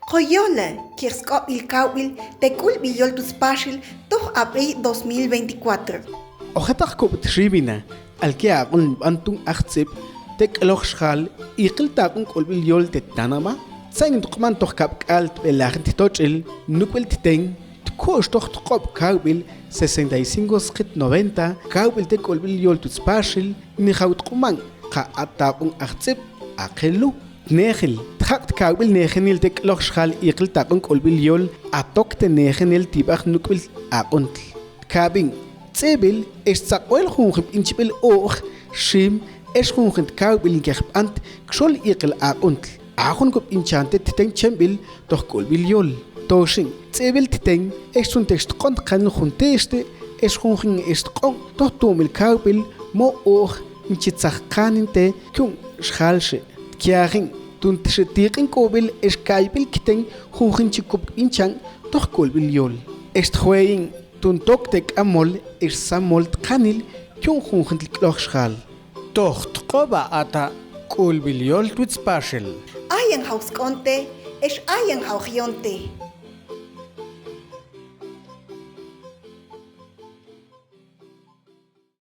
Coyola, Kirsko Ilkawil, Tekul Villol Tuspashil, Toch April 2024. Ojetak kop tribina, alkea un antung achtsip, tek lochschal, ikil takun kolbil yol te tanama, zain tukman toch kap alt belagent tochil, nukwel titeng, tkosh toch tkop kawbil, 65 skit 90, kawbil te kolbil yol tuspashil, ni haut kuman, ka atakun achtsip, akelu. Negel, trakt kawbil negenil tek lochschal ikil takun kolbil yol, atok te negenil tibach nukwel akuntl. Kabing, Zebil ist zakwel khunkhib inchibel oog shim es khunkhint kawbil ngekhb ant kshol iqil akuntl akhun kop inchante titeng chembil doch kolbil yol toshin Zebil titeng es sun text qont qan khunteste es khunkhin est qon doch tomil kawbil mo oog inchitsakh qaninte kun shalshe kiarin tun tshetiqin kobil es kaybil kiteng khunkhin chikop inchang doch kolbil yol est khwein Tun toktek amol is samol tqanil kyun khunkhil klokhshal. Toch tqoba ata kulbilyol twitspashel. Ayan Hauskonte, es Ayan Haujionte.